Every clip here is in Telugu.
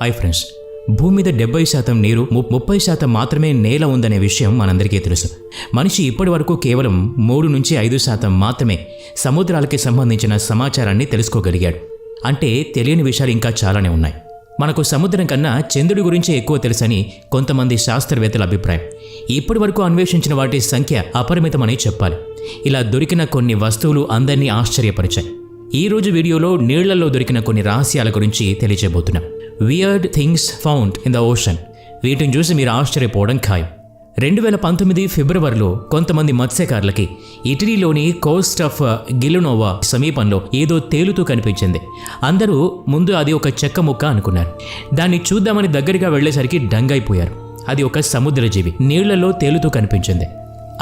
హాయ్ ఫ్రెండ్స్, భూమి మీద 70% నీరు, 30% మాత్రమే నేల ఉందనే విషయం మనందరికీ తెలుసు. మనిషి ఇప్పటి వరకు కేవలం 3-5% మాత్రమే సముద్రాలకి సంబంధించిన సమాచారాన్ని తెలుసుకోగలిగాడు. అంటే తెలియని విషయాలు ఇంకా చాలానే ఉన్నాయి. మనకు సముద్రం కన్నా చంద్రుడి గురించి ఎక్కువ తెలుసని కొంతమంది శాస్త్రవేత్తల అభిప్రాయం. ఇప్పటి వరకు అన్వేషించిన వాటి సంఖ్య అపరిమితమని చెప్పాలి. ఇలా దొరికిన కొన్ని వస్తువులు అందరినీ ఆశ్చర్యపరిచాయి. ఈ రోజు వీడియోలో నీళ్లలో దొరికిన కొన్ని రహస్యాల గురించి తెలియజేయబోతున్నాం. Weird things found in the ocean. వీటిని చూసి మీరు ఆశ్చర్యపోవడం ఖాయం. 2019 ఫిబ్రవరిలో కొంతమంది మత్స్యకారులకి ఇటలీలోని కోస్ట్ ఆఫ్ గిలనోవా సమీపంలో ఏదో తేలుతూ కనిపించింది. అందరూ ముందు అది ఒక చెక్క ముక్క అనుకున్నారు. దాన్ని చూద్దామని దగ్గరగా వెళ్లేసరికి డంగైపోయారు. అది ఒక సముద్ర జీవి నీళ్లలో తేలుతూ కనిపించింది.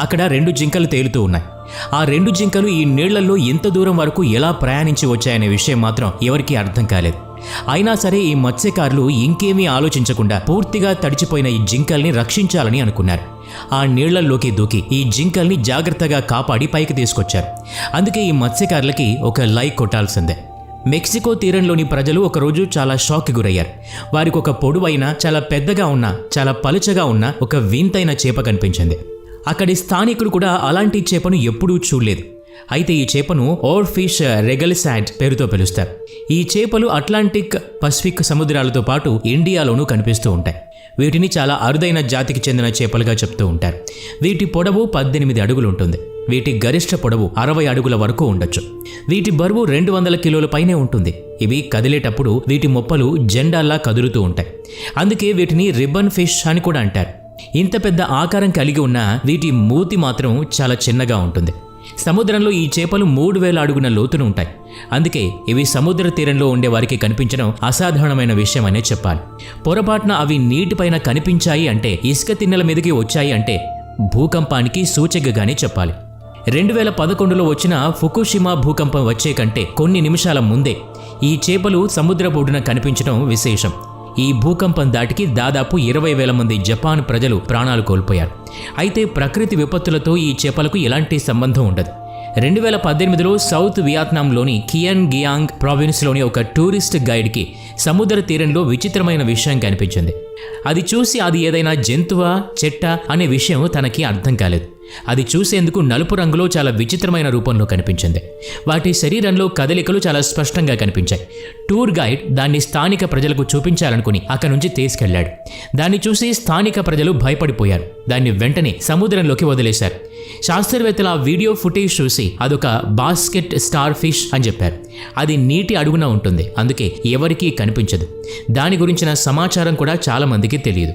అక్కడ 2 జింకలు తేలుతూ ఉన్నాయి. ఆ 2 జింకలు ఈ నీళ్లలో ఎంత దూరం వరకు ఎలా ప్రయాణించి వచ్చాయనే విషయం మాత్రం ఎవరికీ అర్థం కాలేదు. అయినా సరే ఈ మత్స్యకారులు ఇంకేమీ ఆలోచించకుండా పూర్తిగా తడిచిపోయిన ఈ జింకల్ని రక్షించాలని అనుకున్నారు. ఆ నీళ్లలోకి దూకి ఈ జింకల్ని జాగ్రత్తగా కాపాడి పైకి తీసుకొచ్చారు. అందుకే ఈ మత్స్యకారులకి ఒక లైక్ కొట్టాల్సిందే. మెక్సికో తీరంలోని ప్రజలు ఒకరోజు చాలా షాక్కి గురయ్యారు. వారికి ఒక పొడవైన, చాలా పెద్దగా ఉన్న, చాలా పలుచగా ఉన్న ఒక వింతైన చేప కనిపించింది. అక్కడి స్థానికులు కూడా అలాంటి చేపను ఎప్పుడూ చూడలేదు. అయితే ఈ చేపను ఓర్ఫిష్ రెగల్సాడ్ పేరుతో పిలుస్తారు. ఈ చేపలు అట్లాంటిక్, పసిఫిక్ సముద్రాలతో పాటు ఇండియాలోనూ కనిపిస్తూ ఉంటాయి. వీటిని చాలా అరుదైన జాతికి చెందిన చేపలుగా చెప్తూ ఉంటారు. వీటి పొడవు 18 అడుగులు ఉంటుంది. వీటి గరిష్ట పొడవు 60 అడుగుల వరకు ఉండొచ్చు. వీటి బరువు 200 కిలోల పైనే ఉంటుంది. ఇవి కదిలేటప్పుడు వీటి మొప్పలు జెండాల్లా కదులుతూ ఉంటాయి. అందుకే వీటిని రిబ్బన్ ఫిష్ అని కూడా అంటారు. ఇంత పెద్ద ఆకారం కలిగి ఉన్న వీటి మూతి మాత్రం చాలా చిన్నగా ఉంటుంది. సముద్రంలో ఈ చేపలు 3000 అడుగుల లోతున ఉంటాయి. అందుకే ఇవి సముద్ర తీరంలో ఉండే వారికి కనిపించడం అసాధారణమైన విషయం అనే చెప్పాలి. పొరపాటున అవి నీటిపైన కనిపించాయి అంటే, ఇసుక తిన్నెల మీదకి వచ్చాయి అంటే భూకంపానికి సూచికగానే చెప్పాలి. 2011లో వచ్చిన ఫుకుషిమా భూకంపం వచ్చే కంటే కొన్ని నిమిషాల ముందే ఈ చేపలు సముద్ర ఒడ్డున కనిపించడం విశేషం. ఈ భూకంపం దాటికి దాదాపు 20,000 మంది జపాన్ ప్రజలు ప్రాణాలు కోల్పోయారు. అయితే ప్రకృతి విపత్తులతో ఈ చేపలకు ఎలాంటి సంబంధం ఉండదు. 2018లో సౌత్ వియత్నాంలోని కియన్ గియాంగ్ ప్రావిన్స్లోని ఒక టూరిస్ట్ గైడ్కి సముద్ర తీరంలో విచిత్రమైన విషయం కనిపించింది. అది చూసి అది ఏదైనా జంతువా, చెట్ట అనే విషయం తనకి అర్థం కాలేదు. అది చూసేందుకు నలుపు రంగులో చాలా విచిత్రమైన రూపంలో కనిపించింది. వాటి శరీరంలో కదలికలు చాలా స్పష్టంగా కనిపించాయి. టూర్ గైడ్ దాన్ని స్థానిక ప్రజలకు చూపించాలనుకుని అక్కడి నుంచి తీసుకెళ్లాడు. దాన్ని చూసి స్థానిక ప్రజలు భయపడిపోయారు. దాన్ని వెంటనే సముద్రంలోకి వదిలేశారు. శాస్త్రవేత్తలు ఆ వీడియో ఫుటేజ్ చూసి అదొక బాస్కెట్ స్టార్ ఫిష్ అని చెప్పారు. అది నీటి అడుగున ఉంటుంది, అందుకే ఎవరికీ కనిపించదు. దాని గురించిన సమాచారం కూడా చాలా మందికి తెలియదు.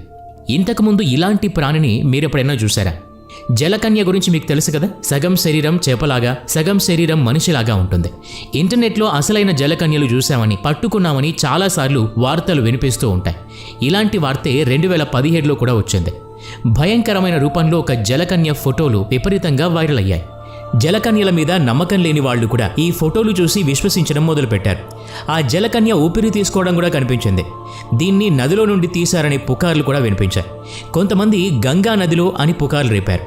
ఇంతకుముందు ఇలాంటి ప్రాణిని మీరెప్పుడైనా చూసారా? జలకన్య గురించి మీకు తెలుసు కదా. సగం శరీరం చేపలాగా, సగం శరీరం మనిషిలాగా ఉంటుంది. ఇంటర్నెట్లో అసలైన జలకన్యలు చూసామని, పట్టుకున్నామని చాలాసార్లు వార్తలు వినిపిస్తూ ఉంటాయి. ఇలాంటి వార్తే 2017లో కూడా వచ్చింది. భయంకరమైన రూపంలో ఒక జలకన్య ఫోటోలు విపరీతంగా వైరల్ అయ్యాయి. జలకన్యల మీద నమ్మకం లేని వాళ్ళు కూడా ఈ ఫోటోలు చూసి విశ్వసించడం మొదలుపెట్టారు. ఆ జలకన్య ఊపిరి తీసుకోవడం కూడా కనిపించింది. దీన్ని నదిలో నుండి తీశారనే పుకార్లు కూడా వినిపించాయి. కొంతమంది గంగా నదిలో అని పుకార్లు రేపారు.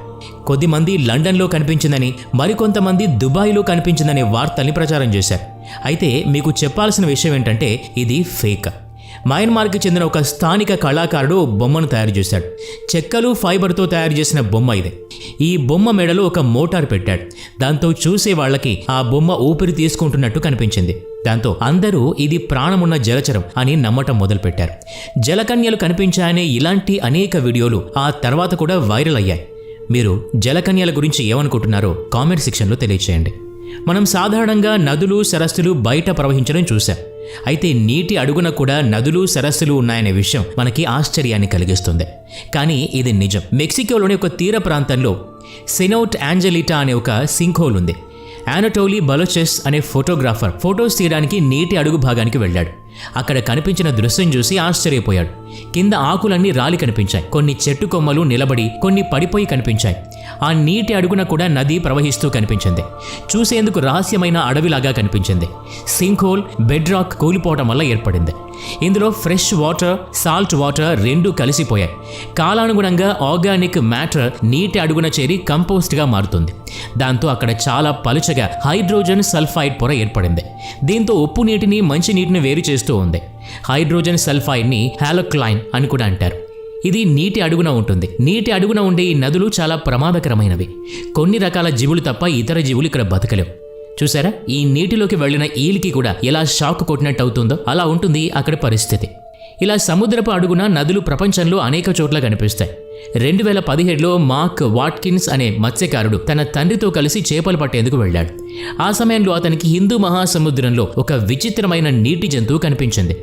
కొద్దిమంది లండన్లో కనిపించిందని, మరికొంతమంది దుబాయ్లో కనిపించిందనే వార్తల్ని ప్రచారం చేశారు. అయితే మీకు చెప్పాల్సిన విషయం ఏంటంటే ఇది ఫేక్. మయన్మార్కి చెందిన ఒక స్థానిక కళాకారుడు బొమ్మను తయారు చేశాడు. చెక్కలు, ఫైబర్తో తయారు చేసిన బొమ్మ ఇది. ఈ బొమ్మ మెడలో ఒక మోటార్ పెట్టాడు. దాంతో చూసే వాళ్ళకి ఆ బొమ్మ ఊపిరి తీసుకుంటున్నట్టు కనిపించింది. దాంతో అందరూ ఇది ప్రాణమున్న జలచరం అని నమ్మటం మొదలుపెట్టారు. జలకన్యలు కనిపించాయనే ఇలాంటి అనేక వీడియోలు ఆ తర్వాత కూడా వైరల్ అయ్యాయి. మీరు జలకన్యల గురించి ఏమనుకుంటున్నారో కామెంట్ సెక్షన్లో తెలియచేయండి. మనం సాధారణంగా నదులు, సరస్సులు బయట ప్రవహించడం చూసాం. అయితే నీటి అడుగున కూడా నదులు, సరస్సులు ఉన్నాయనే విషయం మనకి ఆశ్చర్యాన్ని కలిగిస్తుంది. కానీ ఇది నిజం. మెక్సికోలోని ఒక తీర ప్రాంతంలో సెనౌట్ యాంజలిటా అనే ఒక సింక్హోల్ ఉంది. ఆనటోలీ బలోచెస్ అనే ఫోటోగ్రాఫర్ ఫొటోస్ తీయడానికి నీటి అడుగు భాగానికి వెళ్ళాడు. అక్కడ కనిపించిన దృశ్యం చూసి ఆశ్చర్యపోయాడు. కింద ఆకులన్నీ రాలి కనిపించాయి. కొన్ని చెట్టు కొమ్మలు నిలబడి, కొన్ని పడిపోయి కనిపించాయి. ఆ నీటి అడుగున కూడా నది ప్రవహిస్తూ కనిపించింది. చూసేందుకు రహస్యమైన అడవిలాగా కనిపించింది. సింక్ హోల్ బెడ్ రాక్ కూలిపోవడం వల్ల ఏర్పడింది. ఇందులో ఫ్రెష్ వాటర్, సాల్ట్ వాటర్ రెండూ కలిసిపోయాయి. కాలానుగుణంగా ఆర్గానిక్ మ్యాటర్ నీటి అడుగున చేరి కంపోస్ట్గా మారుతుంది. దాంతో అక్కడ చాలా పలుచగా హైడ్రోజన్ సల్ఫైడ్ పొర ఏర్పడింది. దీంతో ఉప్పు నీటిని, మంచి నీటిని వేరు చేస్తూ చేస్తూ ఉంది. హైడ్రోజన్ సల్ఫైడ్ని హాలోక్లైన్ అని కూడా అంటారు. ఇది నీటి అడుగున ఉంటుంది. నీటి అడుగున ఉండే ఈ నదులు చాలా ప్రమాదకరమైనవి. కొన్ని రకాల జీవులు తప్ప ఇతర జీవులు ఇక్కడ బతకలేవు. చూసారా, ఈ నీటిలోకి వెళ్ళిన ఈలికి కూడా ఎలా షాక్ కొట్టినట్టు అవుతుందో అలా ఉంటుంది అక్కడ పరిస్థితి. ఇలా సముద్రపు అడుగున నదులు ప్రపంచంలో అనేక చోట్ల కనిపిస్తాయి. 2017లో మార్క్ వాట్కిన్స్ అనే మత్స్యకారుడు తన తండ్రితో కలిసి చేపలు పట్టేందుకు వెళ్ళాడు. ఆ సమయంలో అతనికి హిందూ మహాసముద్రంలో ఒక విచిత్రమైన నీటి జంతువు కనిపించింది.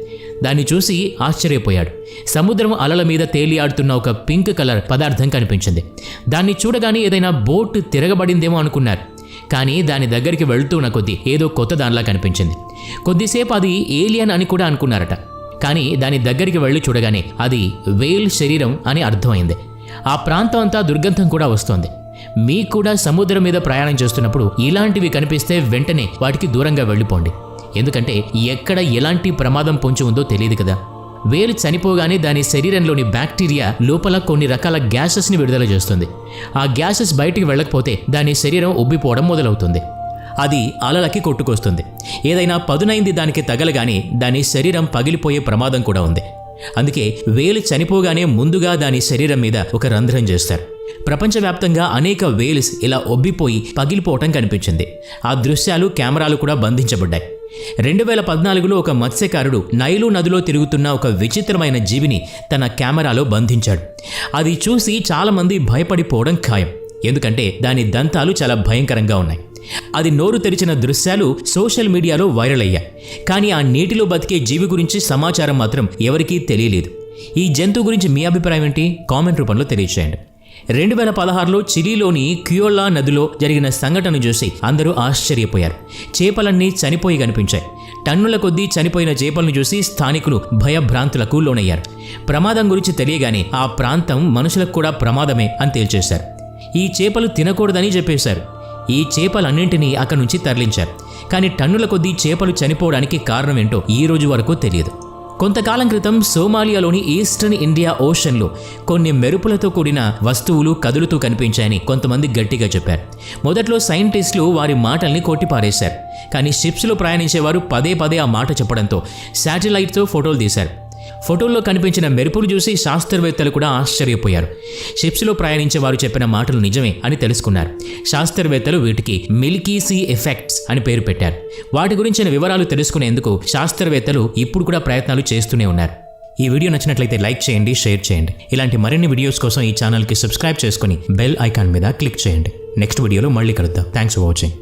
దాన్ని చూసి ఆశ్చర్యపోయాడు. సముద్రం అలల మీద తేలియాడుతున్న ఒక పింక్ కలర్ పదార్థం కనిపించింది. దాన్ని చూడగానే ఏదైనా బోట్ తిరగబడిందేమో అనుకున్నారు. కానీ దాని దగ్గరికి వెళ్తున్న కొద్దీ ఏదో కొత్త దానిలా కనిపించింది. కొద్దిసేపు అది ఏలియన్ అని కూడా అనుకున్నారట. కానీ దాని దగ్గరికి వెళ్ళి చూడగానే అది వేల్ శరీరం అని అర్థమైంది. ఆ ప్రాంతం అంతా దుర్గంధం కూడా వస్తోంది. మీకు కూడా సముద్రం మీద ప్రయాణం చేస్తున్నప్పుడు ఇలాంటివి కనిపిస్తే వెంటనే వాటికి దూరంగా వెళ్ళిపోండి. ఎందుకంటే ఎక్కడ ఎలాంటి ప్రమాదం పొంచి ఉందో తెలియదు కదా. వేలు చనిపోగానే దాని శరీరంలోని బ్యాక్టీరియా లోపల కొన్ని రకాల గ్యాసెస్ని విడుదల చేస్తుంది. ఆ గ్యాసెస్ బయటికి వెళ్ళకపోతే దాని శరీరం ఉబ్బిపోవడం మొదలవుతుంది. అది అలలకి కొట్టుకొస్తుంది. ఏదైనా పదునైంది దానికి తగలగానే దాని శరీరం పగిలిపోయే ప్రమాదం కూడా ఉంది. అందుకే వేలు చనిపోగానే ముందుగా దాని శరీరం మీద ఒక రంధ్రం చేస్తారు. ప్రపంచవ్యాప్తంగా అనేక వేల్స్ ఇలా ఒబ్బిపోయి పగిలిపోవటం కనిపించింది. ఆ దృశ్యాలు కెమెరాలు కూడా బంధించబడ్డాయి. 2014లో ఒక మత్స్యకారుడు నైలు నదిలో తిరుగుతున్న ఒక విచిత్రమైన జీవిని తన కెమెరాలో బంధించాడు. అది చూసి చాలామంది భయపడిపోవడం ఖాయం. ఎందుకంటే దాని దంతాలు చాలా భయంకరంగా ఉన్నాయి. అది నోరు తెరిచిన దృశ్యాలు సోషల్ మీడియాలో వైరల్ అయ్యాయి. కానీ ఆ నీటిలో బతికే జీవి గురించి సమాచారం మాత్రం ఎవరికీ తెలియలేదు. ఈ జంతువు గురించి మీ అభిప్రాయం ఏంటి? కామెంట్ రూపంలో తెలియజేయండి. 2016లో చిలీలోని క్యూయోలా నదిలో జరిగిన సంఘటన చూసి అందరూ ఆశ్చర్యపోయారు. చేపలన్నీ చనిపోయి కనిపించాయి. టన్నుల కొద్దీ చనిపోయిన చేపలను చూసి స్థానికులు భయభ్రాంతులకు లోనయ్యారు. ప్రమాదం గురించి తెలియగానే ఆ ప్రాంతం మనుషులకు కూడా ప్రమాదమే అని తేల్చేశారు. ఈ చేపలు తినకూడదని చెప్పేశారు. ఈ చేపలన్నింటినీ అక్కడి నుంచి తరలించారు. కానీ టన్నుల కొద్దీ చేపలు చనిపోవడానికి కారణం ఏంటో ఈ రోజు వరకు తెలియదు. కొంతకాలం క్రితం సోమాలియాలోని ఈస్టర్న్ ఇండియా ఓషన్లో కొన్ని మెరుపులతో కూడిన వస్తువులు కదులుతూ కనిపించాయని కొంతమంది గట్టిగా చెప్పారు. మొదట్లో సైంటిస్టులు వారి మాటల్ని కొట్టిపారేశారు. కానీ షిప్స్లో ప్రయాణించేవారు పదే పదే ఆ మాట చెప్పడంతో శాటిలైట్తో ఫోటోలు తీశారు. ఫోటోల్లో కనిపించిన మెరుపులు చూసి శాస్త్రవేత్తలు కూడా ఆశ్చర్యపోయారు. షిప్స్లో ప్రయాణించే వారు చెప్పిన మాటలు నిజమే అని తెలుసుకున్నారు. శాస్త్రవేత్తలు వీటికి మిల్కీ సీ ఎఫెక్ట్స్ అని పేరు పెట్టారు. వాటి గురించిన వివరాలు తెలుసుకునేందుకు శాస్త్రవేత్తలు ఇప్పుడు కూడా ప్రయత్నాలు చేస్తూనే ఉన్నారు. ఈ వీడియో నచ్చినట్లయితే లైక్ చేయండి, షేర్ చేయండి. ఇలాంటి మరిన్ని వీడియోస్ కోసం ఈ ఛానల్కి సబ్స్క్రైబ్ చేసుకుని బెల్ ఐకాన్ మీద క్లిక్ చేయండి. నెక్స్ట్ వీడియోలో మళ్ళీ కలుద్దాం. Thanks for watching.